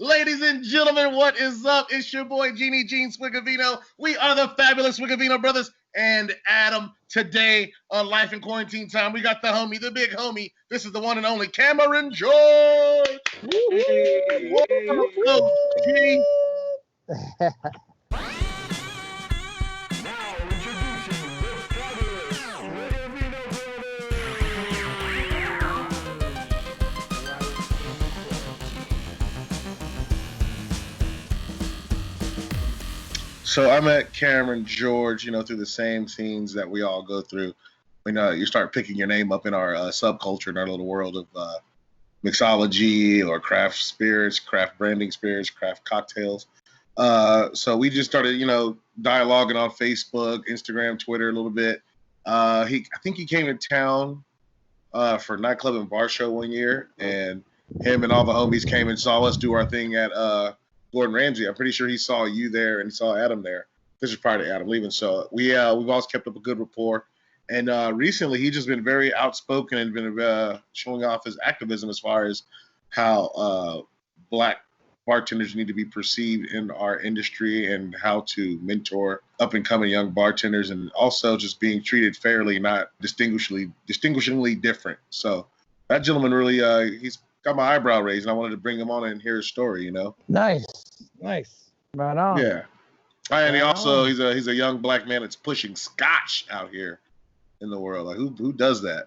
Ladies and gentlemen, what is up? It's your boy, Genie Gene Swiggavino. We are the fabulous Swiggavino brothers and Adam. Today on Life in Quarantine Time, we got the homie, the big homie. This is the one and only Cameron George. Hey, Whoa, hey. G. So I met Cameron George, through the same scenes that we all go through. When you start picking your name up in our subculture, in our little world of mixology or craft spirits, craft branding spirits, craft cocktails. So we just started, dialoguing on Facebook, Instagram, Twitter a little bit. I think he came in town for nightclub and bar show one year, and him and all the homies came and saw us do our thing at Gordon Ramsay. I'm pretty sure he saw you there and he saw Adam there. This is prior to Adam leaving. So we've always kept up a good rapport. And recently he's just been very outspoken and been showing off his activism as far as how Black bartenders need to be perceived in our industry and how to mentor up and coming young bartenders, and also just being treated fairly, not distinguishingly different. So that gentleman really, he's got my eyebrow raised, and I wanted to bring him on and hear his story, Nice. Right on. Yeah. And he's a young Black man that's pushing Scotch out here in the world. Like who does that?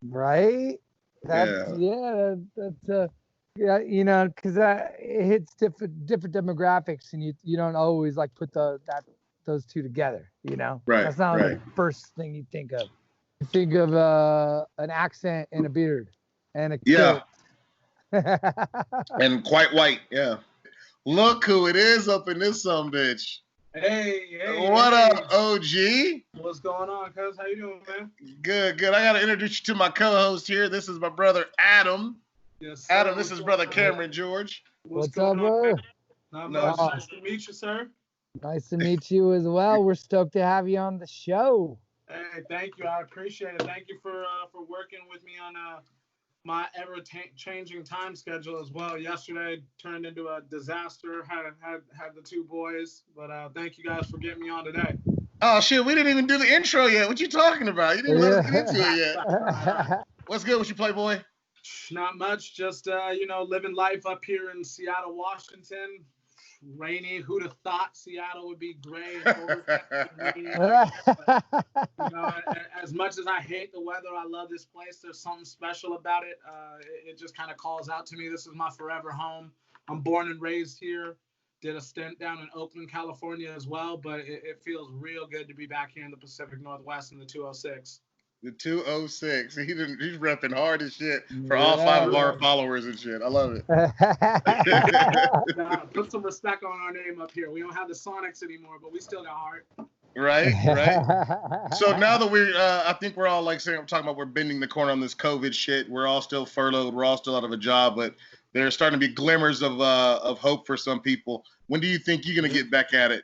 Right? That's because it hits different demographics, and you don't always like put those two together. Right. That's not the first thing you think of. You think of an accent and a beard and a kilt. And quite white. Yeah. Look who it is up in this sumbitch. Hey. What up, OG? What's going on, cuz? How you doing, man? Good. I got to introduce you to my co-host here. This is my brother, Adam. Yes, sir. Adam, this is brother Cameron George. What's up, bro? Not much. Nice to meet you, sir. Nice to meet you as well. We're stoked to have you on the show. Hey, thank you. I appreciate it. Thank you for working with me on my ever-changing time schedule as well. Yesterday turned into a disaster. Had the two boys, but thank you guys for getting me on today. Oh shit, we didn't even do the intro yet. What you talking about? You didn't let us get into it yet. What's good with you, Playboy? Not much. Just living life up here in Seattle, Washington. Rainy. Who'd have thought Seattle would be gray and rainy? As much as I hate the weather, I love this place. There's something special about it. It just kind of calls out to me. This is my forever home. I'm born and raised here. Did a stint down in Oakland, California as well, but it feels real good to be back here in the Pacific Northwest in the 206. The 206. He's repping hard as shit for all 5 of our followers and shit. I love it. Put some respect on our name up here. We don't have the Sonics anymore, but we still got heart. Right. So now that I think we're all I'm talking about, we're bending the corner on this COVID shit. We're all still furloughed. We're all still out of a job, but there's starting to be glimmers of hope for some people. When do you think you're going to get back at it?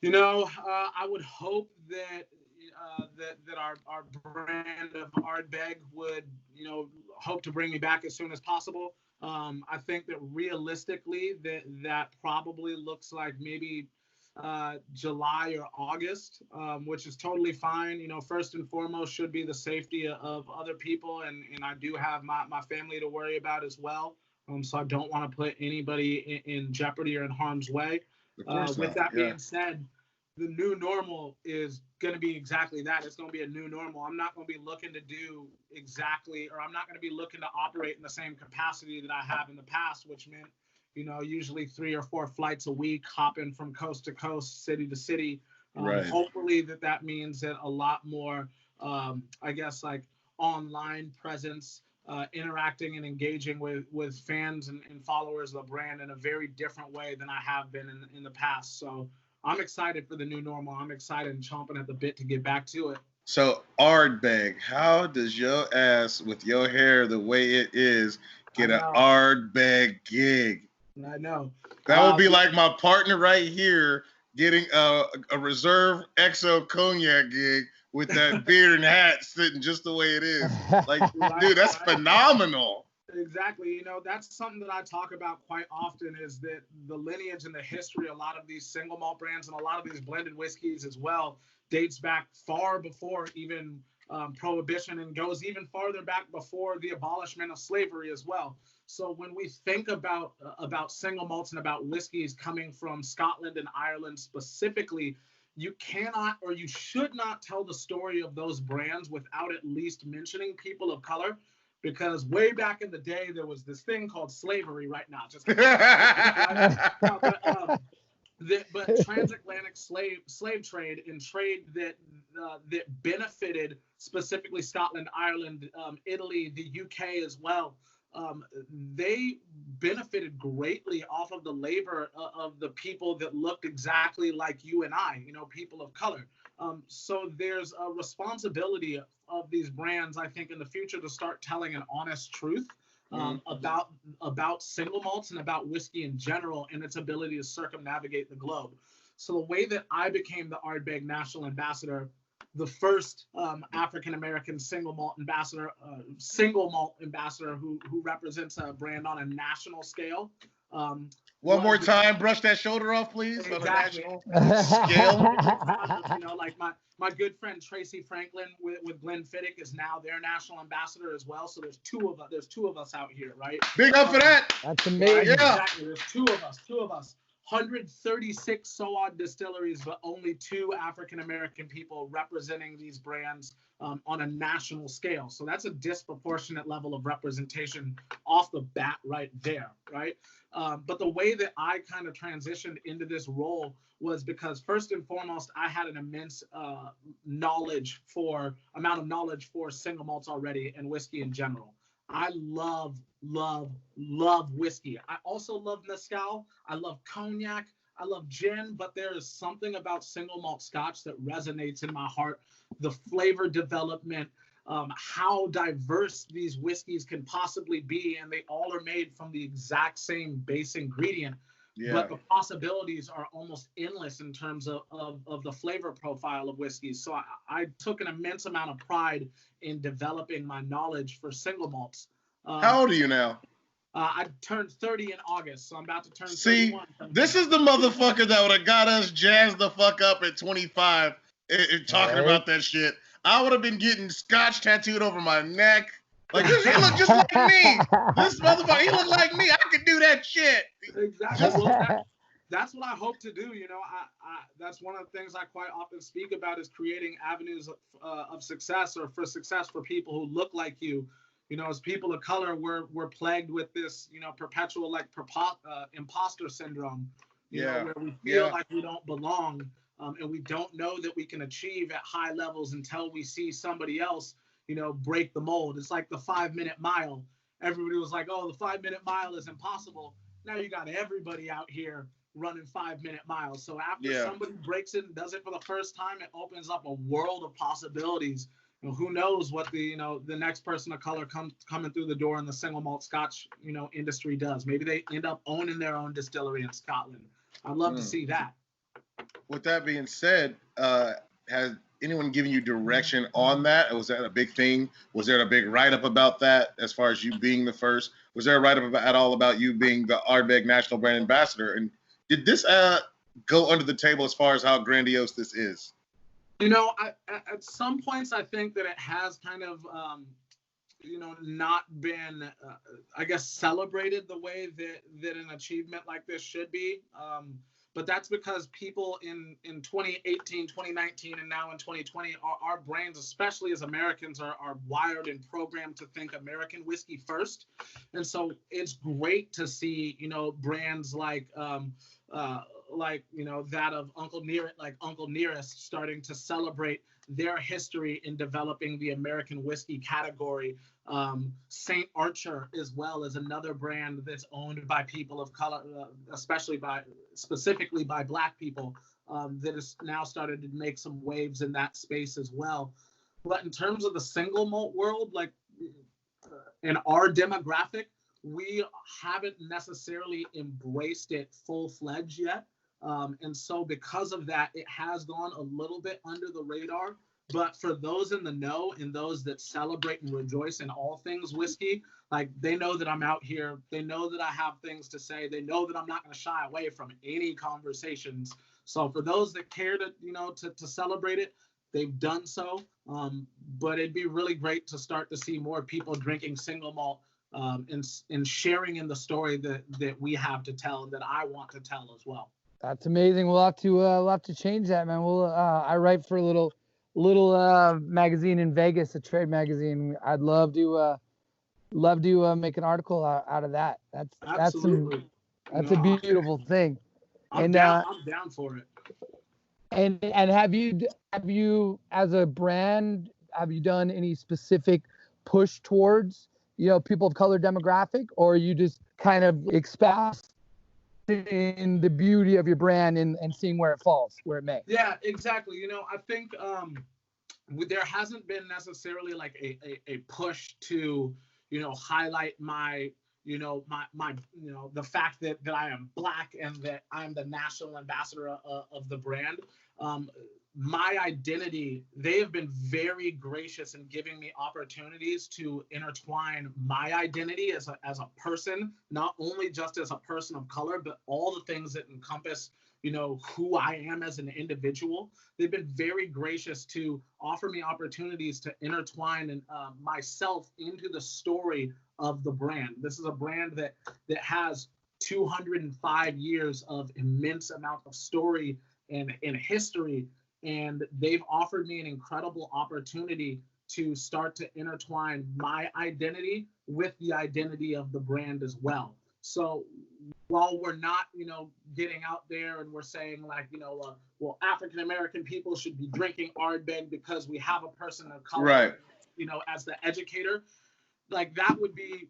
I would hope that our brand of Ardbeg would, hope to bring me back as soon as possible. I think that realistically that probably looks like maybe July or August, which is totally fine. First and foremost should be the safety of other people, and I do have my family to worry about as well. So I don't want to put anybody in jeopardy or in harm's way. With that being said, the new normal is going to be exactly that. It's going to be a new normal. I'm not going to be looking to do exactly, or I'm not going to be looking to operate in the same capacity that I have in the past, which meant, usually 3 or 4 flights a week, hopping from coast to coast, city to city. Right. Hopefully that means that a lot more, online presence, interacting and engaging with fans and followers of the brand in a very different way than I have been in the past. So I'm excited for the new normal. I'm excited and chomping at the bit to get back to it. So Ardbeg, how does your ass with your hair the way it is get an Ardbeg gig? I know. That would be like my partner right here getting a reserve XO cognac gig with that beard and hat sitting just the way it is. Like, dude, that's phenomenal. Exactly. You know, that's something that I talk about quite often is that the lineage and the history, a lot of these single malt brands and a lot of these blended whiskeys as well, dates back far before even prohibition and goes even farther back before the abolishment of slavery as well. So when we think about single malts and about whiskeys coming from Scotland and Ireland specifically, you cannot or you should not tell the story of those brands without at least mentioning people of color, because way back in the day there was this thing called slavery. Right now, just no, but transatlantic slave trade and trade that benefited specifically Scotland, Ireland, Italy, the UK as well. They benefited greatly off of the labor of the people that looked exactly like you and I, you know, people of color. So there's a responsibility of these brands, I think, in the future to start telling an honest truth about single malts and about whiskey in general and its ability to circumnavigate the globe. So the way that I became the Ardbeg National Ambassador, the first African-American single malt ambassador who represents a brand on a national scale. One more time, brush that shoulder off, please. Exactly. On a national scale. You know, like my good friend Tracy Franklin with Glenfiddich is now their national ambassador as well. So there's two of us out here, right? Big up for that. That's amazing. Right? Yeah. Exactly. There's two of us. 136 so-odd distilleries, but only 2 African-American people representing these brands on a national scale. So that's a disproportionate level of representation off the bat right there, right? But the way that I kind of transitioned into this role was because first and foremost, I had an immense amount of knowledge for single malts already and whiskey in general. I love whiskey. I also love mezcal. I love cognac. I love gin, but there is something about single malt scotch that resonates in my heart. The flavor development, how diverse these whiskeys can possibly be, and they all are made from the exact same base ingredient. Yeah. But the possibilities are almost endless in terms of the flavor profile of whiskeys. So I took an immense amount of pride in developing my knowledge for single malts. How old are you now? I turned 30 in August, so I'm about to turn 31. This is the motherfucker that would have got us jazzed the fuck up at 25 and talking about that shit. I would have been getting scotch tattooed over my neck. Like, he looked just like me. This motherfucker, he looked like me. I could do that shit. Exactly. Well, that's what I hope to do. You know, I that's one of the things I quite often speak about is creating avenues of success or for success for people who look like you. You know, as people of color, we're plagued with this, you know, perpetual like imposter syndrome. You know, where we feel like we don't belong, and we don't know that we can achieve at high levels until we see somebody else, you know, break the mold. It's like the 5-minute mile. Everybody was like, oh, the 5-minute mile is impossible. Now you got everybody out here running 5-minute miles. So after somebody breaks it and does it for the first time, it opens up a world of possibilities. You know, who knows what the next person of color coming through the door in the single malt scotch, you know, industry does. Maybe they end up owning their own distillery in Scotland. I'd love to see that. With that being said, has anyone given you direction on that? Was that a big thing? Was there a big write-up about that as far as you being the first? Was there a write-up at all about you being the Ardbeg National Brand Ambassador? And did this go under the table as far as how grandiose this is? You know, at some points, I think that it has kind of, you know, not been, I guess, celebrated the way that an achievement like this should be. But that's because people in 2018, 2019, and now in 2020, our brains, especially as Americans, are wired and programmed to think American whiskey first. And so it's great to see, you know, brands like you know, that of Uncle Nearest starting to celebrate their history in developing the American whiskey category. St. Archer as well is another brand that's owned by people of color, specifically by Black people, that has now started to make some waves in that space as well. But in terms of the single malt world, like in our demographic, we haven't necessarily embraced it full-fledged yet. And so because of that, it has gone a little bit under the radar. But for those in the know and those that celebrate and rejoice in all things whiskey, like they know that I'm out here. They know that I have things to say. They know that I'm not going to shy away from any conversations. So for those that care to, to celebrate it, they've done so. But it'd be really great to start to see more people drinking single malt and sharing in the story that we have to tell and that I want to tell as well. That's amazing. We'll have to change that, man. I write for a little magazine in Vegas, a trade magazine. I'd love to make an article out of that. That's a beautiful thing. I'm down for it. And have you as a brand, have you done any specific push towards people of color demographic, or are you just kind of espousing the beauty of your brand and seeing where it falls, where it may? Yeah, exactly. I think there hasn't been necessarily like a push to highlight my the fact that I am Black and that I'm the national ambassador of the brand. My identity, they have been very gracious in giving me opportunities to intertwine my identity as a person, not only just as a person of color, but all the things that encompass who I am as an individual. They've been very gracious to offer me opportunities to intertwine myself into the story of the brand. This is a brand that has 205 years of immense amount of story and history, and they've offered me an incredible opportunity to start to intertwine my identity with the identity of the brand as well. So while we're not, getting out there and we're saying like, well, African American people should be drinking Ardbeg because we have a person of color, right, as the educator, like that would be.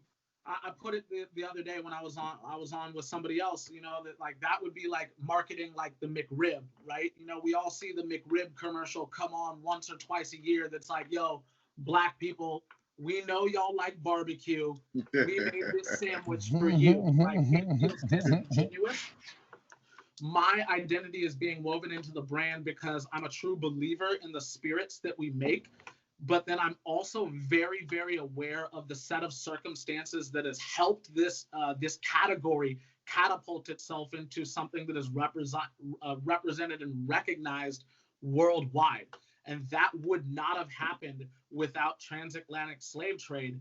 I put it the other day when I was on with somebody else, that like that would be like marketing like the McRib, right? We all see the McRib commercial come on once or twice a year. That's like, yo, Black people, we know y'all like barbecue. We made this sandwich for you. Like, it feels disingenuous. My identity is being woven into the brand because I'm a true believer in the spirits that we make. But then I'm also very, very aware of the set of circumstances that has helped this category catapult itself into something that is represented and recognized worldwide. And that would not have happened without transatlantic slave trade.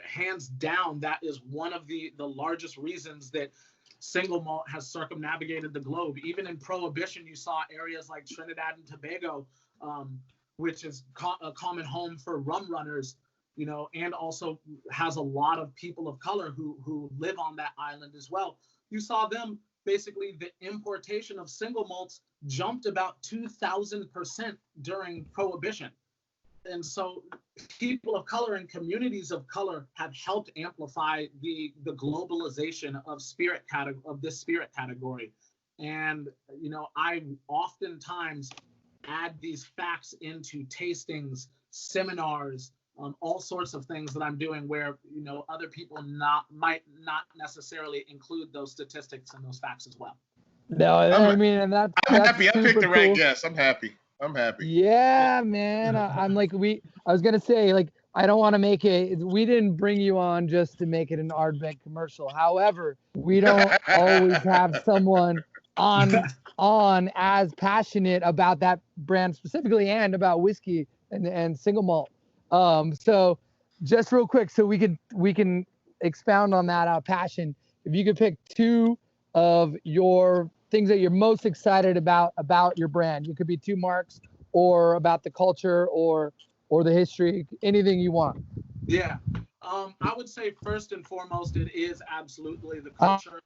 Hands down, that is one of the largest reasons that single malt has circumnavigated the globe. Even in Prohibition, you saw areas like Trinidad and Tobago, which is a common home for rum runners, and also has a lot of people of color who live on that island as well. You saw them, basically the importation of single malts jumped about 2,000% during Prohibition. And so people of color and communities of color have helped amplify the globalization of this spirit category. And, I oftentimes add these facts into tastings, seminars, all sorts of things that I'm doing where, other people might not necessarily include those statistics and those facts as well. No, I'm happy. I picked the right guess. I'm happy. Yeah, man. I'm like, I was going to say, like, I don't want to make we didn't bring you on just to make it an Ardbeg commercial. However, we don't always have someone on as passionate about that brand specifically and about whiskey and single malt. So just real quick, so we can expound on that passion. If you could pick two of your things that you're most excited about your brand, it could be two marks or about the culture or the history, anything you want. Yeah. I would say first and foremost, it is absolutely the culture.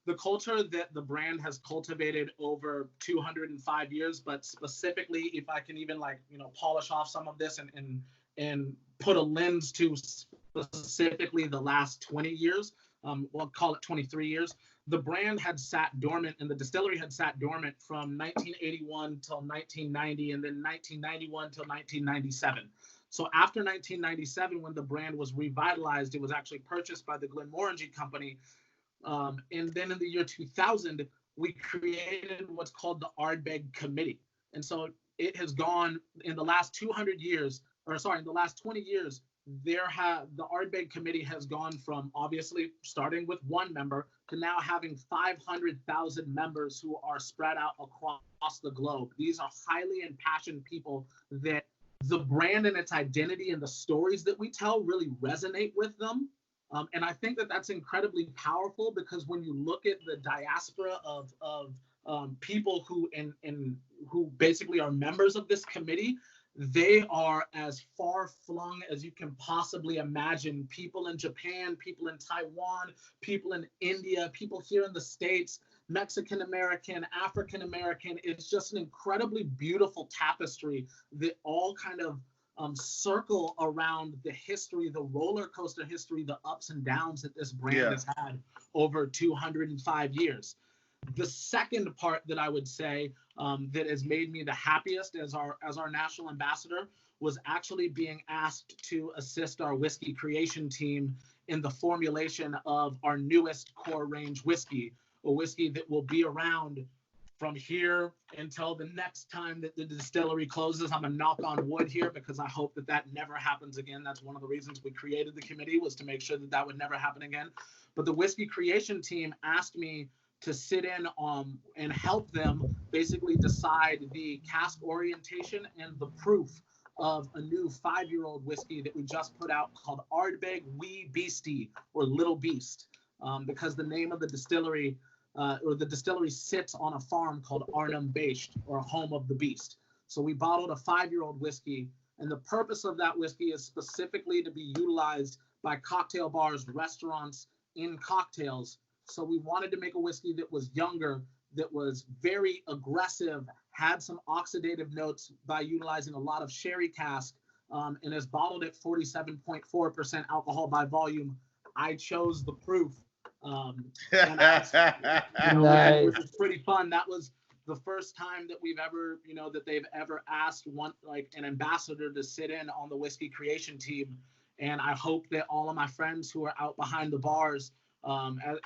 The culture that the brand has cultivated over 205 years, but specifically, if I can even polish off some of this and put a lens to specifically the last 20 years, we'll call it 23 years, the brand had sat dormant and the distillery had sat dormant from 1981 till 1990 and then 1991 till 1997. So after 1997, when the brand was revitalized, it was actually purchased by the Glenmorangie Company. And then in the year 2000, we created what's called the Ardbeg Committee. And so it has gone in the last 200 years, or sorry, in the last 20 years, the Ardbeg Committee has gone from obviously starting with one member to now having 500,000 members who are spread out across the globe. These are highly impassioned people that the brand and its identity and the stories that we tell really resonate with them. And I think that that's incredibly powerful, because when you look at the diaspora of people who basically are members of this committee, they are as far-flung as you can possibly imagine. People in Japan, people in Taiwan, people in India, people here in the States, Mexican-American, African-American. It's just an incredibly beautiful tapestry that all kind of circle around the history, the roller coaster history, the ups and downs that this brand has had over 205 years. The second part that I would say that has made me the happiest as our national ambassador was actually being asked to assist our whiskey creation team in the formulation of our newest core range whiskey, a whiskey that will be around from here until the next time that the distillery closes. I'm gonna knock on wood here, because I hope that that never happens again. That's one of the reasons we created the committee, was to make sure that that would never happen again. But the whiskey creation team asked me to sit in and help them basically decide the cask orientation and the proof of a new 5-year-old whiskey that we just put out called Ardbeg Wee Beastie, or Little Beast, because the name of the distillery sits on a farm called Arnhem Beast, or Home of the Beast. So we bottled a 5-year-old whiskey, and the purpose of that whiskey is specifically to be utilized by cocktail bars, restaurants, in cocktails. So we wanted to make a whiskey that was younger, that was very aggressive, had some oxidative notes by utilizing a lot of sherry cask, and is bottled at 47.4% alcohol by volume. I chose the proof. Nice. Which is pretty fun. That was the first time that we've ever, that they've ever asked an ambassador to sit in on the whiskey creation team. And I hope that all of my friends who are out behind the bars,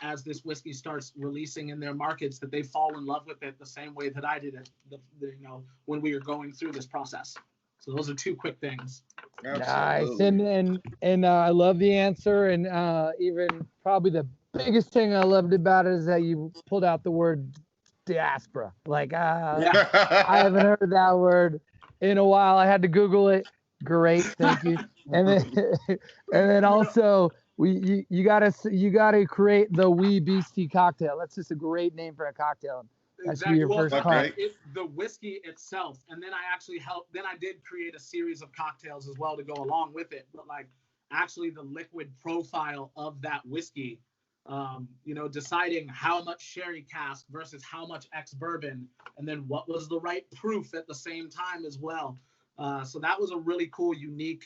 as this whiskey starts releasing in their markets, that they fall in love with it the same way that I did it, when we were going through this process. So those are two quick things. Absolutely. Nice. And I love the answer. And even probably the biggest thing I loved about it is that you pulled out the word diaspora. I haven't heard that word in a while. I had to Google it. Great, thank you. And then also you gotta create the Wee Beastie cocktail. That's just a great name for a cocktail. That's exactly. your first part. The whiskey itself, and then I actually helped. Then I did create a series of cocktails as well to go along with it. But actually the liquid profile of that whiskey, deciding how much sherry cask versus how much ex-bourbon, and then what was the right proof at the same time as well. So that was a really cool, unique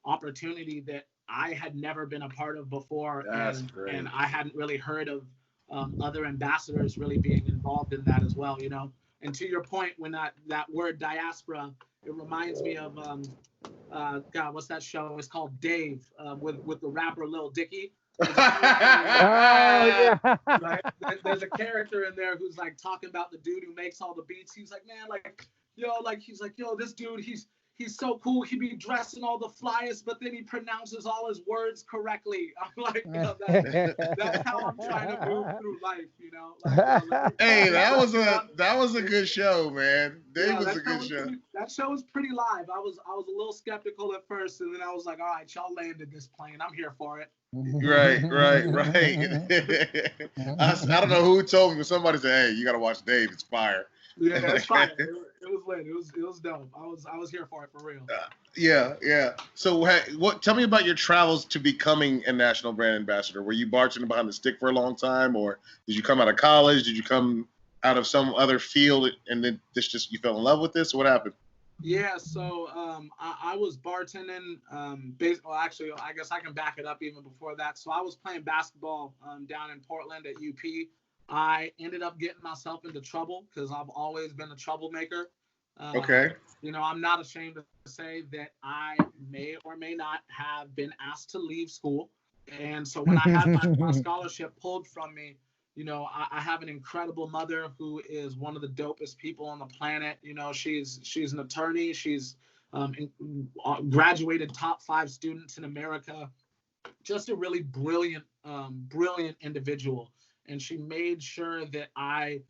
opportunity that I had never been a part of before. That's great. And I hadn't really heard of other ambassadors really being involved in that as well, And to your point, when that word diaspora, it reminds me of, God, what's that show? It's called Dave, with the rapper Lil Dicky. Yeah. Right? There's a character in there who's talking about the dude who makes all the beats. He's like, man, this dude, he's so cool. He be dressing all the flyest, but then he pronounces all his words correctly. I'm like, that's how I'm trying to move through life, Hey, that was a good show, man. Dave was a good show. That show was pretty live. I was a little skeptical at first, and then I was like, all right, y'all landed this plane. I'm here for it. Right. I don't know who told me, but somebody said, hey, you got to watch Dave. It's fire. Yeah, it's fire. It was lit. It was dope. I was here for it, for real. Yeah. So tell me about your travels to becoming a national brand ambassador. Were you bartending behind the stick for a long time, or did you come out of college? Did you come out of some other field and then you fell in love with this? What happened? Yeah, so I was bartending. Actually, I guess I can back it up even before that. So I was playing basketball down in Portland at UP. I ended up getting myself into trouble because I've always been a troublemaker. Okay. I'm not ashamed to say that I may or may not have been asked to leave school. And so when I had my scholarship pulled from me, you know, I have an incredible mother who is one of the dopest people on the planet. You know, she's an attorney. She's graduated top 5 students in America. Just a really brilliant, brilliant individual. And she made sure that I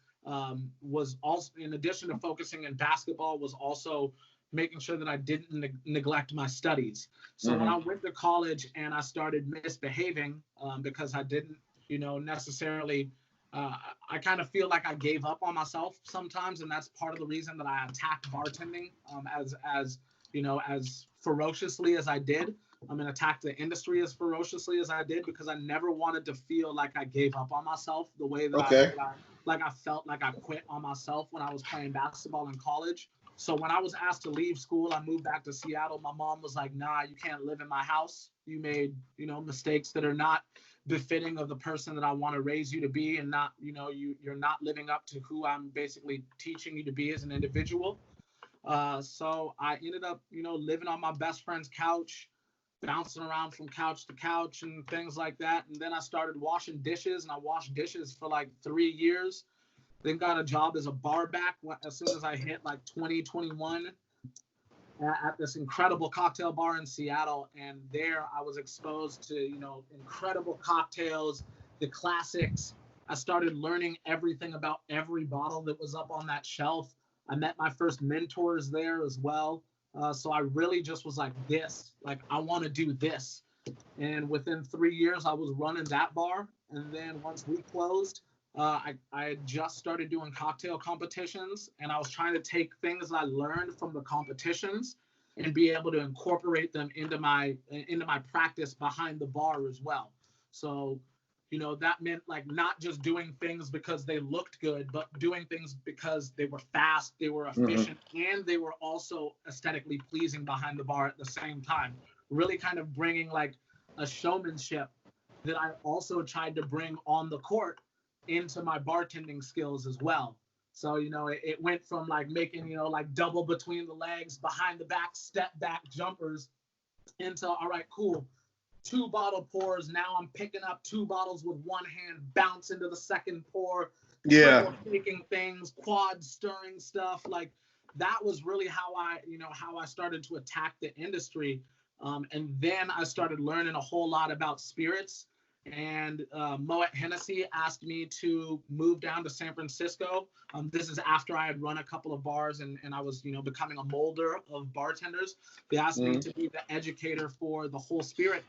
was also, in addition to focusing in basketball, was also making sure that I didn't neglect my studies. So when I went to college and I started misbehaving because I didn't, you know, necessarily, I kind of feel like I gave up on myself sometimes, and that's part of the reason that I attacked bartending as you know, as ferociously as I did. And attack the industry as ferociously as I did, because I never wanted to feel like I gave up on myself the way that I felt like I quit on myself when I was playing basketball in college. So when I was asked to leave school, I moved back to Seattle. My mom was like, nah, you can't live in my house. You made, you know, mistakes that are not befitting of the person that I want to raise you to be, and not, you know, you're not living up to who I'm basically teaching you to be as an individual. So I ended up, you know, living on my best friend's couch, bouncing around from couch to couch and things like that. And then I started washing dishes, and I washed dishes for like 3 years. Then got a job as a bar back as soon as I hit like 2021 at this incredible cocktail bar in Seattle. And there I was exposed to, you know, incredible cocktails, the classics. I started learning everything about every bottle that was up on that shelf. I met my first mentors there as well. So I really just was like, I want to do this. And within 3 years, I was running that bar. And then once we closed, I had just started doing cocktail competitions, and I was trying to take things I learned from the competitions and be able to incorporate them into my practice behind the bar as well. So, you know, that meant like not just doing things because they looked good, but doing things because they were fast, they were efficient, and they were also aesthetically pleasing behind the bar at the same time. Really kind of bringing like a showmanship that I also tried to bring on the court into my bartending skills as well. So, you know, it went from like making, you know, like double between the legs, behind the back, step back jumpers into, all right, cool, 2 bottle pours. Now I'm picking up 2 bottles with one hand, bounce into the second pour, making things, quad stirring stuff. Like that was really how I started to attack the industry. And then I started learning a whole lot about spirits. And Moet Hennessy asked me to move down to San Francisco. This is after I had run a couple of bars and I was, you know, becoming a molder of bartenders. They asked me to be the educator for the whole spirit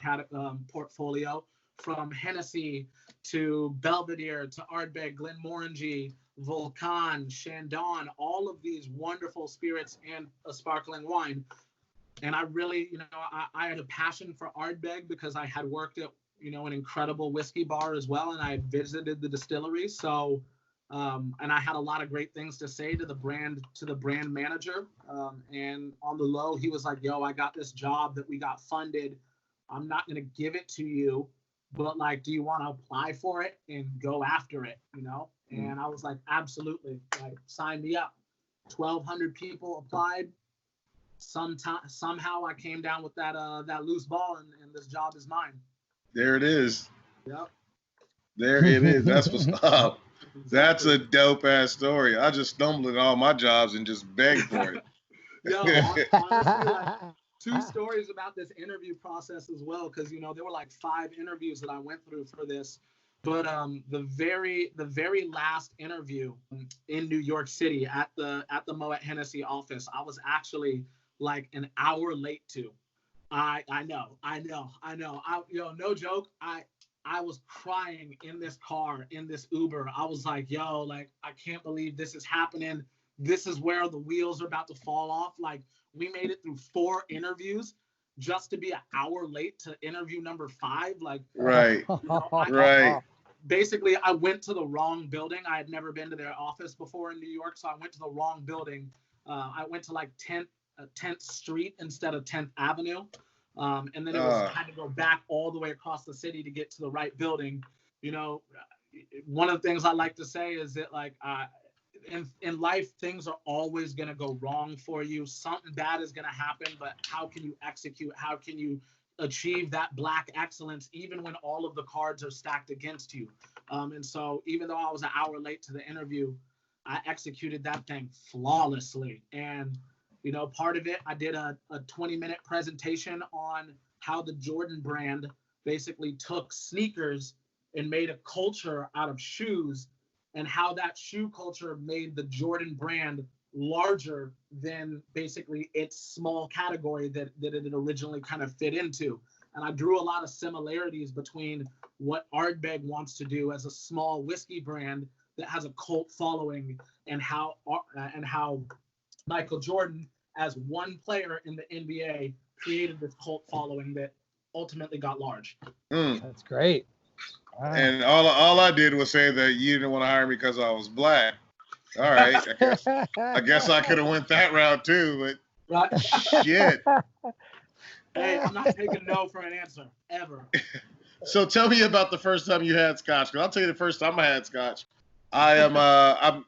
portfolio, from Hennessy to Belvedere to Ardbeg, Glenmorangie, Volcan, Chandon, all of these wonderful spirits and a sparkling wine. And I really, you know, I had a passion for Ardbeg because I had worked at, you know, an incredible whiskey bar as well, and I visited the distillery. So, and I had a lot of great things to say to the brand manager. And on the low, he was like, "Yo, I got this job that we got funded. I'm not gonna give it to you, but like, do you want to apply for it and go after it?" You know? And I was like, "Absolutely! Like, sign me up." 1,200 people applied. Somehow I came down with that loose ball, and this job is mine. There it is. Yep. There it is. That's what's up. That's a dope ass story. I just stumbled at all my jobs and just begged for it. Yo, honestly, like, 2 stories about this interview process as well, because, you know, there were like 5 interviews that I went through for this. But the very last interview in New York City at the Moet Hennessy office, I was actually like an hour late to. I know. No joke. I was crying in this car, in this Uber. I was like, yo, like, I can't believe this is happening. This is where the wheels are about to fall off. Like, we made it through 4 interviews just to be an hour late to interview number 5. Like, right. You know, Right. Basically, I went to the wrong building. I had never been to their office before in New York, so I went to the wrong building. I went to like 10th Street instead of 10th Avenue. And then I had to go back all the way across the city to get to the right building. You know, one of the things I like to say is that, like, in life, things are always going to go wrong for you. Something bad is going to happen, but how can you execute? How can you achieve that black excellence even when all of the cards are stacked against you? And so even though I was an hour late to the interview, I executed that thing flawlessly. And, you know, part of it, I did a 20-minute presentation on how the Jordan brand basically took sneakers and made a culture out of shoes, and how that shoe culture made the Jordan brand larger than basically its small category that it originally kind of fit into. And I drew a lot of similarities between what Ardbeg wants to do as a small whiskey brand that has a cult following, and how Michael Jordan, as one player in the NBA, created this cult following that ultimately got large. That's great. Wow. And all I did was say that you didn't want to hire me because I was black. All right, I guess I could have went that route too, but Right. shit. Hey, I'm not taking no for an answer ever. So tell me about the first time you had scotch. Cause I'll tell you the first time I had scotch. I'm I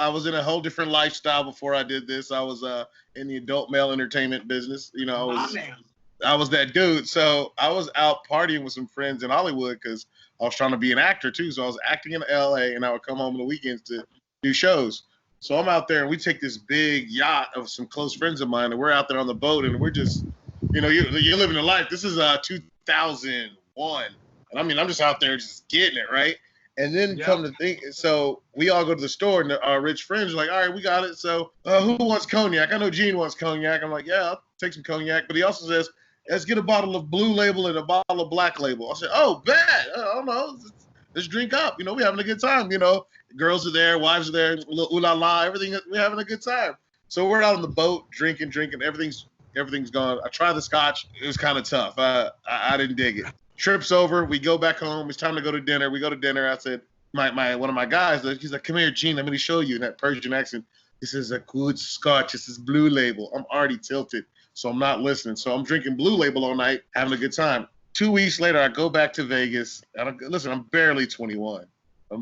was in a whole different lifestyle before I did this. I was in the adult male entertainment business. You know, I was that dude. So I was out partying with some friends in Hollywood because I was trying to be an actor too. So I was acting in LA, and I would come home on the weekends to do shows. So I'm out there, and we take this big yacht of some close friends of mine, and we're out there on the boat, and we're just, you know, you're living a life. This is 2001, and I mean, I'm just out there just getting it, right? And then come to think, so we all go to the store, and our rich friends are like, all right, we got it. So who wants cognac? I know Gene wants cognac. I'm like, yeah, I'll take some cognac. But he also says, let's get a bottle of Blue Label and a bottle of Black Label. I said, oh, bad. I don't know. Let's drink up. You know, we're having a good time. You know, girls are there, wives are there, ooh la la, everything. We're having a good time. So we're out on the boat, drinking. Everything's gone. I tried the scotch. It was kind of tough. I didn't dig it. Trip's over. We go back home. It's time to go to dinner. We go to dinner. I said, one of my guys, he's like, come here, Gene. Let me show you in that Persian accent. This is a good scotch. This is Blue Label. I'm already tilted, so I'm not listening. So I'm drinking Blue Label all night, having a good time. 2 weeks later, I go back to Vegas. And listen, I'm barely 21.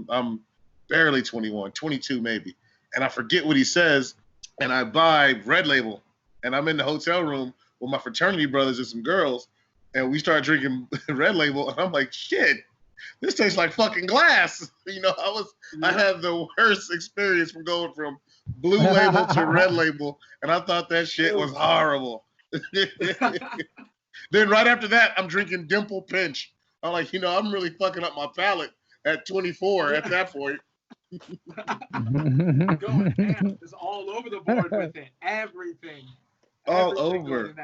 I'm barely 21, 22 maybe. And I forget what he says, and I buy Red Label. And I'm in the hotel room with my fraternity brothers and some girls, and we start drinking Red Label, and I'm like, shit, this tastes like fucking glass. You know, I had the worst experience from going from Blue Label to Red Label, and I thought that shit was horrible. Then right after that, I'm drinking Dimple Pinch. I'm like, you know, I'm really fucking up my palate at 24 at that point. Going ham is all over the board with it. Everything over.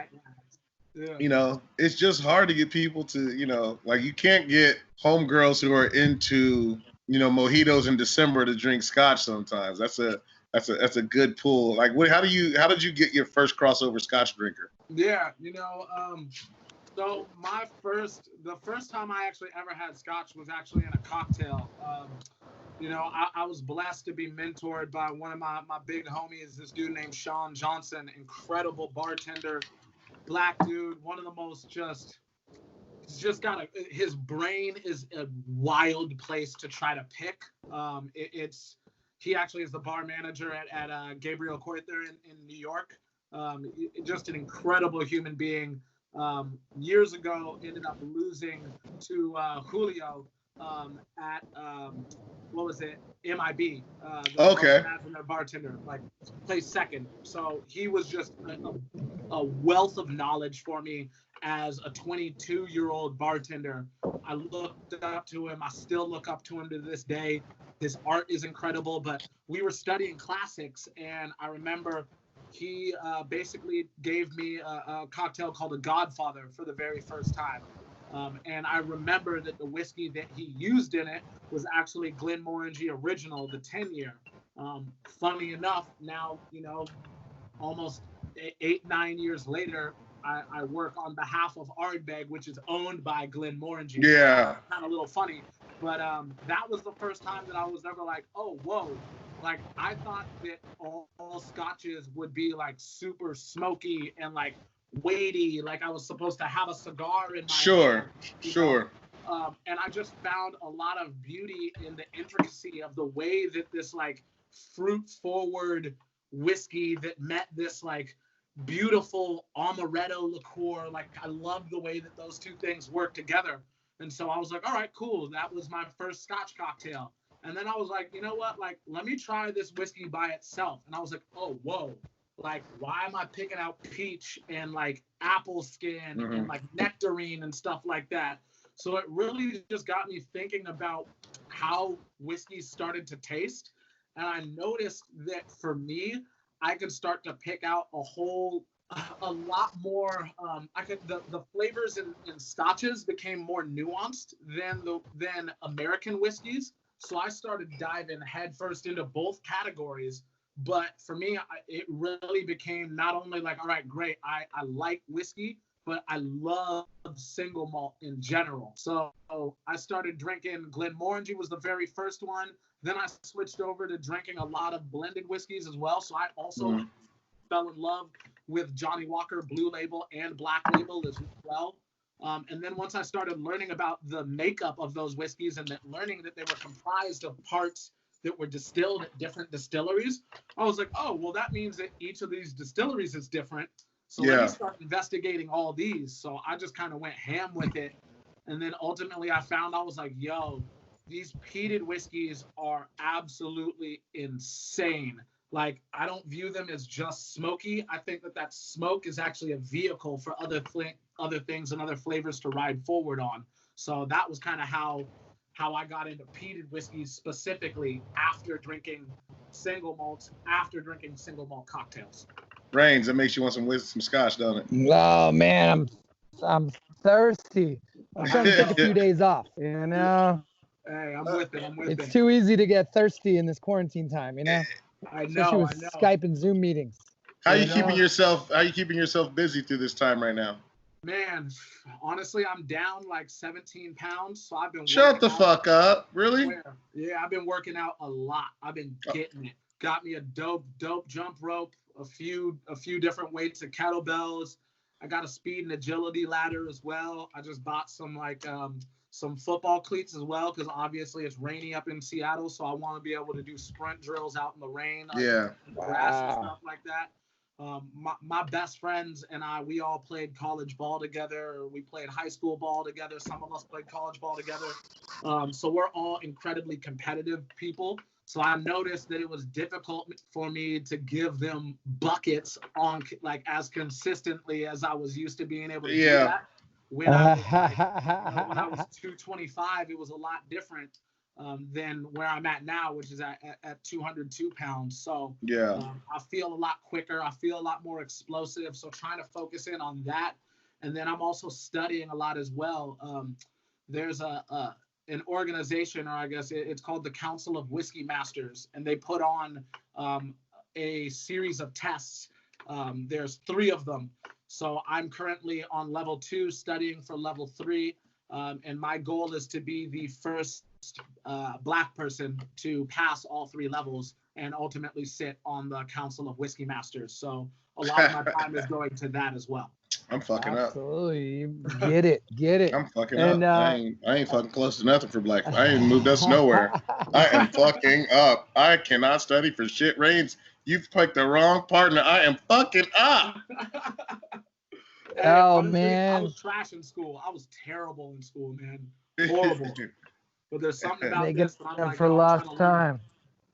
Yeah. You know, it's just hard to get people to, you know, like you can't get homegirls who are into, you know, mojitos in December to drink scotch sometimes. That's a good pull. Like, how did you get your first crossover scotch drinker? Yeah, you know, so the first time I actually ever had scotch was actually in a cocktail. You know, I was blessed to be mentored by one of my big homies, this dude named Sean Johnson, incredible bartender, black dude, one of the most he's just got his brain is a wild place to try to pick. He actually is the bar manager at Gabriel Corther in New York. Just an incredible human being. Years ago, ended up losing to Julio at what was it? MIB. Okay. The bartender, like, placed second. So he was just a wealth of knowledge for me as a 22-year-old bartender. I looked up to him. I still look up to him to this day. His art is incredible, but we were studying classics, and I remember he basically gave me a cocktail called a Godfather for the very first time. And I remember that the whiskey that he used in it was actually Glenmorangie Original, the 10-year. Funny enough, now, you know, almost 8-9 years later, I work on behalf of Ardbeg, which is owned by Glenmorangie. Yeah. Kind of a little funny, but that was the first time that I was ever like, oh, whoa. Like, I thought that all scotches would be like super smoky and like weighty, like I was supposed to have a cigar in my hand, Sure. And I just found a lot of beauty in the intricacy of the way that this like fruit forward whiskey that met this like beautiful amaretto liqueur. Like, I love the way that those two things work together. And so I was like, all right, cool. That was my first Scotch cocktail. And then I was like, you know what? Like, let me try this whiskey by itself. And I was like, oh, whoa. Like, why am I picking out peach and like apple skin and like nectarine and stuff like that? So it really just got me thinking about how whiskey started to taste. And I noticed that for me, I could start to pick out a lot more. The flavors in scotches became more nuanced than American whiskeys. So I started diving headfirst into both categories. But for me, it really became not only like, all right, great, I like whiskey, but I love single malt in general. So I started drinking Glenmorangie was the very first one. Then I switched over to drinking a lot of blended whiskeys as well. So I also fell in love with Johnny Walker Blue Label and Black Label as well. And then once I started learning about the makeup of those whiskeys and learning that they were comprised of parts that were distilled at different distilleries, I was like, oh, well, that means that each of these distilleries is different. So let me start investigating all these. So I just kind of went ham with it. And then ultimately I was like, yo, these peated whiskeys are absolutely insane. Like, I don't view them as just smoky. I think that smoke is actually a vehicle for other things and other flavors to ride forward on. So that was kind of how I got into peated whiskeys specifically after drinking single malts, after drinking single malt cocktails. Rains, that makes you want some scotch, don't it? Oh man, I'm thirsty. I'm trying to take a few days off, you know. Hey, I'm with it. It's too easy to get thirsty in this quarantine time, you know. I Especially with Skype and Zoom meetings. How are you keeping yourself busy through this time right now? Man, honestly, I'm down like 17 pounds. So I've been Shut the fuck up. Really? Yeah, I've been working out a lot. I've been getting it. Got me a dope jump rope, a few different weights of kettlebells. I got a speed and agility ladder as well. I just bought some football cleats as well, because obviously it's rainy up in Seattle, so I want to be able to do sprint drills out in the rain, grass and stuff like that. My best friends and we all played college ball together. We played high school ball together. Some of us played college ball together. So we're all incredibly competitive people. So I noticed that it was difficult for me to give them buckets on like as consistently as I was used to being able to do that. When I was 225, it was a lot different than where I'm at now, which is at 202 pounds. So I feel a lot quicker. I feel a lot more explosive. So trying to focus in on that. And then I'm also studying a lot as well. There's an organization, or I guess it's called the Council of Whiskey Masters, and they put on a series of tests. There's 3 of them. So I'm currently on level 2 studying for level 3. And my goal is to be the first Black person to pass all 3 levels and ultimately sit on the Council of Whiskey Masters. So a lot of my time is going to that as well. I'm fucking Absolutely. Get it. I'm fucking up. I ain't fucking close to nothing for Black. I ain't moved us nowhere. I am fucking up. I cannot study for shit. Rains, you've picked the wrong partner. I am fucking up. Hey, honestly, man. I was trash in school. I was terrible in school, man. Horrible. But there's something about this that I'm like, for lost time.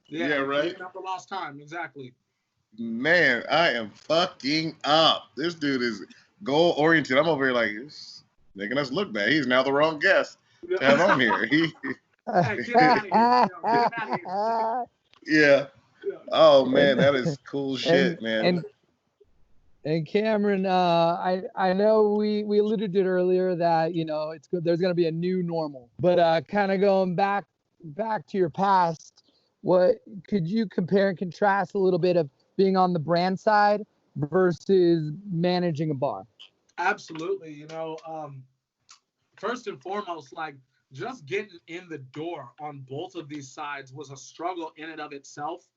Yeah, right. Making up for lost time, exactly. Man, I am fucking up. This dude is goal oriented. I'm over here like, this making us look bad. He's now the wrong guest to have on here. Yeah. Oh man, that is cool shit, man. And Cameron, I know we alluded to it earlier that it's good. There's gonna be a new normal, but kind of going back to your past, what could you compare and contrast a little bit of being on the brand side versus managing a bar? Absolutely. First and foremost, like just getting in the door on both of these sides was a struggle in and of itself.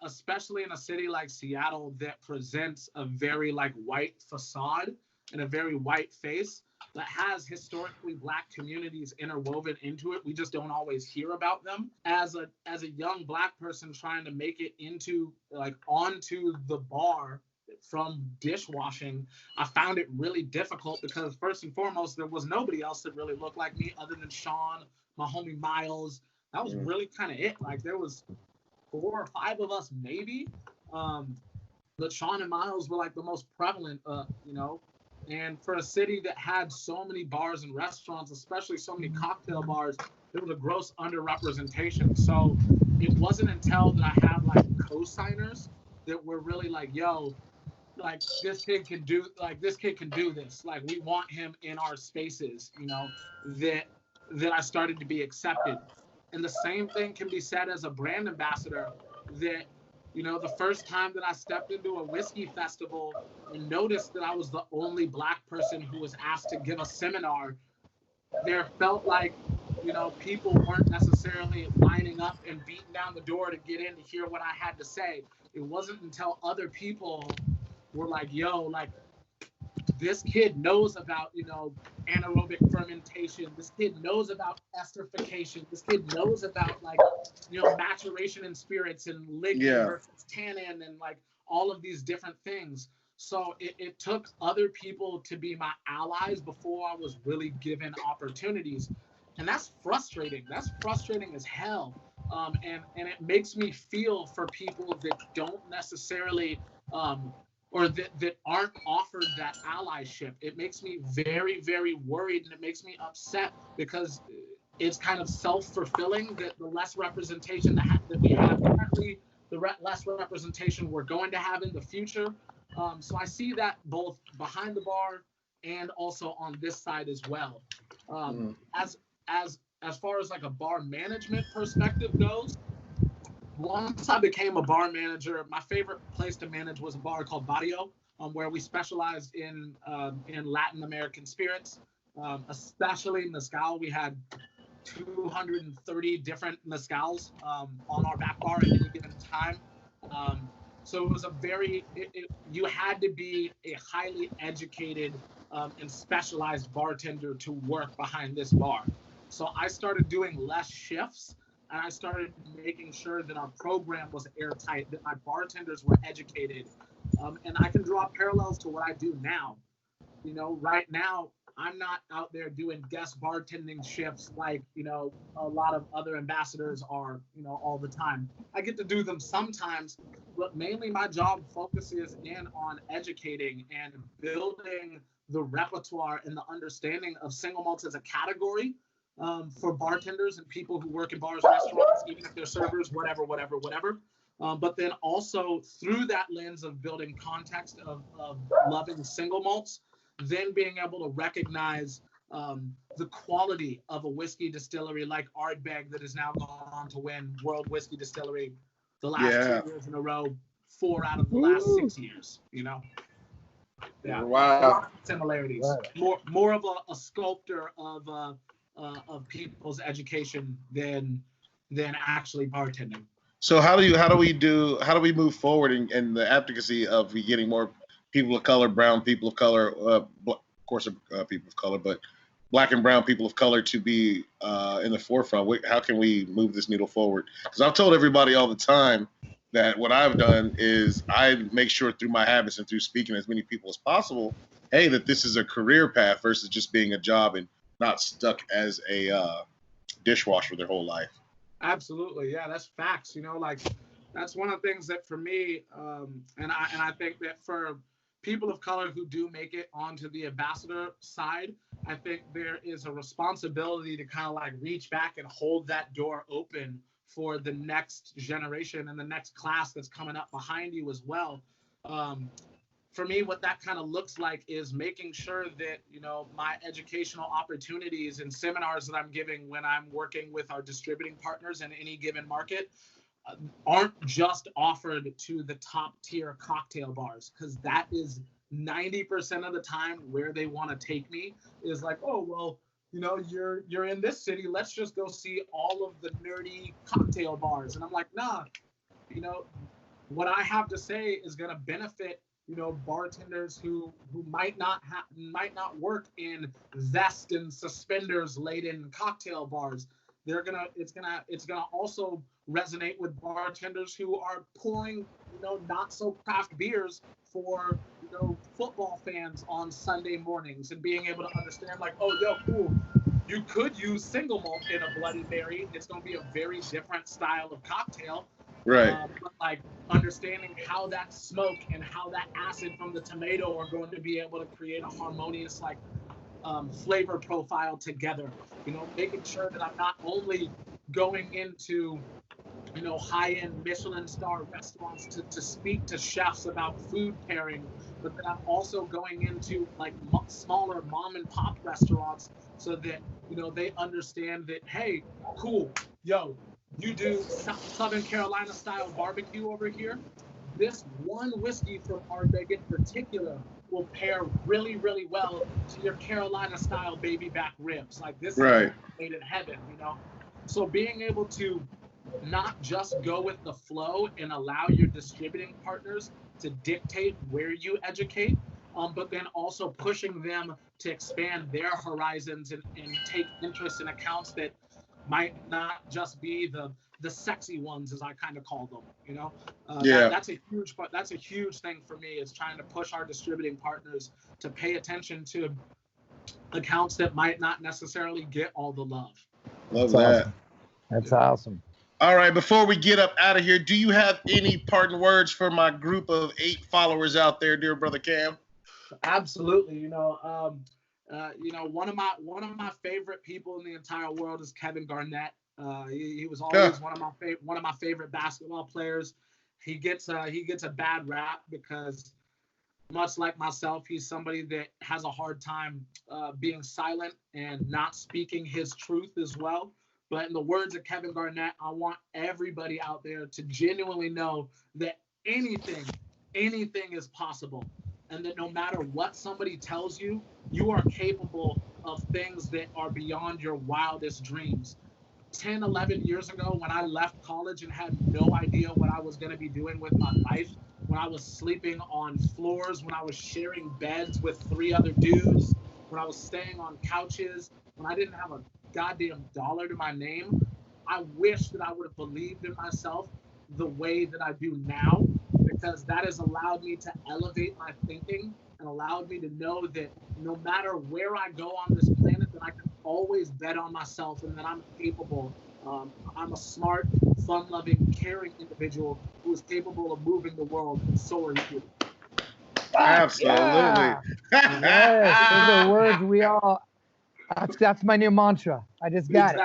Especially in a city like Seattle that presents a very like white facade and a very white face that has historically Black communities interwoven into it. We just don't always hear about them. As a young Black person trying to make it onto the bar from dishwashing, I found it really difficult because first and foremost, there was nobody else that really looked like me other than Sean, my homie Miles. That was really kind of it. Like there was 4 or 5 of us maybe. But Sean and Miles were like the most prevalent, you know. And for a city that had so many bars and restaurants, especially so many cocktail bars, there was a gross underrepresentation. So it wasn't until that I had like co-signers that were really like, yo, like this kid can do this. Like we want him in our spaces, you know, that I started to be accepted. And the same thing can be said as a brand ambassador that, you know, the first time that I stepped into a whiskey festival and noticed that I was the only Black person who was asked to give a seminar, there felt like, you know, people weren't necessarily lining up and beating down the door to get in to hear what I had to say. It wasn't until other people were like, yo, like, this kid knows about, you know, anaerobic fermentation. This kid knows about esterification. This kid knows about, like, you know, maturation in spirits and lignin versus tannin and, like, all of these different things. So it took other people to be my allies before I was really given opportunities. And that's frustrating. That's frustrating as hell. And it makes me feel for people that don't necessarily or that aren't offered that allyship. It makes me very, very worried, and it makes me upset because it's kind of self-fulfilling that the less representation that we have currently, the less representation we're going to have in the future. So I see that both behind the bar and also on this side as well. As far as like a bar management perspective goes, once I became a bar manager, my favorite place to manage was a bar called Barrio, where we specialized in Latin American spirits, especially mezcal. We had 230 different mezcals on our back bar at any given time. So it was you had to be a highly educated and specialized bartender to work behind this bar. So I started doing less shifts, and I started making sure that our program was airtight, that my bartenders were educated. And I can draw parallels to what I do now. You know, right now, I'm not out there doing guest bartending shifts like, you know, a lot of other ambassadors are, you know, all the time. I get to do them sometimes, but mainly my job focuses in on educating and building the repertoire and the understanding of single malts as a category for bartenders and people who work in bars, restaurants, even if they're servers, whatever. But then also through that lens of building context of loving single malts, then being able to recognize the quality of a whiskey distillery like Ardbeg that has now gone on to win World Whiskey Distillery the last 2 years in a row, 4 out of the last 6 years, you know? Yeah. Wow. Similarities. More of a sculptor of people's education than actually bartending. So how do we move forward in the advocacy of getting more people of color, brown people of color, of course, people of color, but Black and brown people of color to be in the forefront? How can we move this needle forward? Because I've told everybody all the time that what I've done is I make sure through my habits and through speaking to as many people as possible, hey, that this is a career path versus just being a job and not stuck as a dishwasher their whole life. Absolutely. Yeah, that's facts. You know, like that's one of the things that for me, and I think that for people of color who do make it onto the ambassador side, I think there is a responsibility to kind of like reach back and hold that door open for the next generation and the next class that's coming up behind you as well. For me, what that kind of looks like is making sure that, you know, my educational opportunities and seminars that I'm giving when I'm working with our distributing partners in any given market aren't just offered to the top tier cocktail bars, because that is 90% of the time where they want to take me is like, oh, well, you know, you're in this city, let's just go see all of the nerdy cocktail bars. And I'm like, nah, you know, what I have to say is going to benefit, you know, bartenders who might not work in vest and suspenders laden cocktail bars. It's gonna also resonate with bartenders who are pouring not so craft beers for football fans on Sunday mornings, and being able to understand like, oh, yo, cool, you could use single malt in a Bloody Mary. It's going to be a very different style of cocktail. Right. But like understanding how that smoke and how that acid from the tomato are going to be able to create a harmonious like flavor profile together. Making sure that I'm not only going into high-end Michelin star restaurants to speak to chefs about food pairing, but that I'm also going into like smaller mom and pop restaurants so that they understand that, hey, cool, yo, you do Southern Carolina style barbecue over here. This one whiskey from Ardbeg in particular will pair really, really well to your Carolina style baby back ribs. Like this right. is made in heaven, So being able to not just go with the flow and allow your distributing partners to dictate where you educate, but then also pushing them to expand their horizons and take interest in accounts that might not just be the sexy ones, as I kind of call them. That's a huge thing for me, is trying to push our distributing partners to pay attention to accounts that might not necessarily get all the love. Love that. Awesome. That's awesome. All right, before we get up out of here, do you have any parting words for my group of 8 followers out there, dear brother Cam? Absolutely. One of my favorite people in the entire world is Kevin Garnett. He was always one of my favorite basketball players. He gets a bad rap because, much like myself, he's somebody that has a hard time being silent and not speaking his truth as well. But in the words of Kevin Garnett, I want everybody out there to genuinely know that anything is possible, and that no matter what somebody tells you, you are capable of things that are beyond your wildest dreams. 10, 11 years ago, when I left college and had no idea what I was going to be doing with my life, when I was sleeping on floors, when I was sharing beds with 3 other dudes, when I was staying on couches, when I didn't have a goddamn dollar to my name, I wish that I would have believed in myself the way that I do now, because that has allowed me to elevate my thinking and allowed me to know that no matter where I go on this planet, that I can always bet on myself and that I'm capable. I'm a smart, fun-loving, caring individual who is capable of moving the world, and so are you. Absolutely. Yeah. Yes, those are words we all. That's my new mantra. I just got it.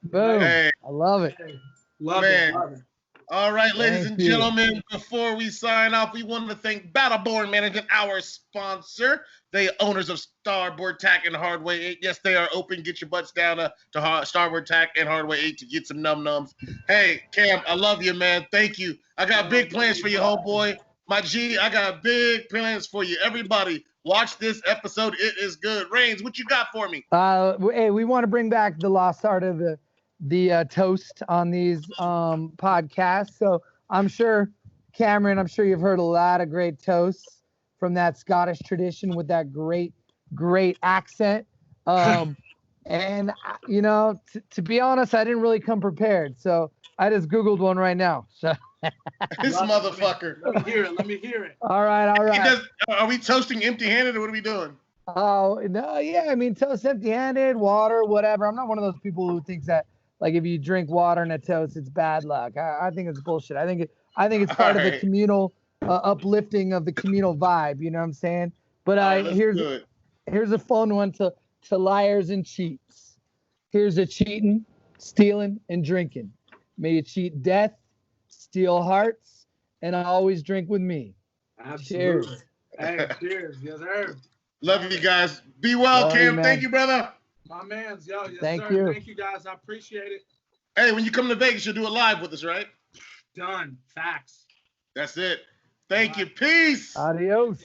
Boom. Hey. I love it. Love it. All right, ladies and you. gentlemen, before we sign off, we want to thank Battleborn Management, our sponsor, the owners of Starboard Tack and Hardway 8. Yes, they are open. Get your butts down to Starboard Tack and Hardway 8 to get some num-nums. Hey, Cam, I love you, man. Thank you. I got big plans for you, homeboy. My G, I got big plans for you. Everybody, watch this episode. It is good. Reigns, what you got for me? Hey, we want to bring back the lost art of the toast on these podcasts. So I'm sure, Cameron, you've heard a lot of great toasts from that Scottish tradition with that great accent. And to be honest, I didn't really come prepared, so I just Googled one right now. So this motherfucker. Let me hear it. All right. Are we toasting empty-handed, or what are we doing? Oh no, yeah. I mean, toast empty-handed, water, whatever. I'm not one of those people who thinks that, like, if you drink water in a toast, it's bad luck. I think it's bullshit. I think it's part of the communal uplifting of the communal vibe. You know what I'm saying? But here's a fun one to liars and cheats. Here's a cheating, stealing, and drinking. May you cheat death, steal hearts, and always drink with me. Absolutely. Cheers. Hey, cheers. Yes, sir. Love you guys. Be well, Cam. You, thank you, brother. My man's, yo. Yes, Thank sir. you. Thank you, guys. I appreciate it. Hey, when you come to Vegas, you'll do it live with us, right? Done. Facts. That's it. Thank you. Peace. Adios.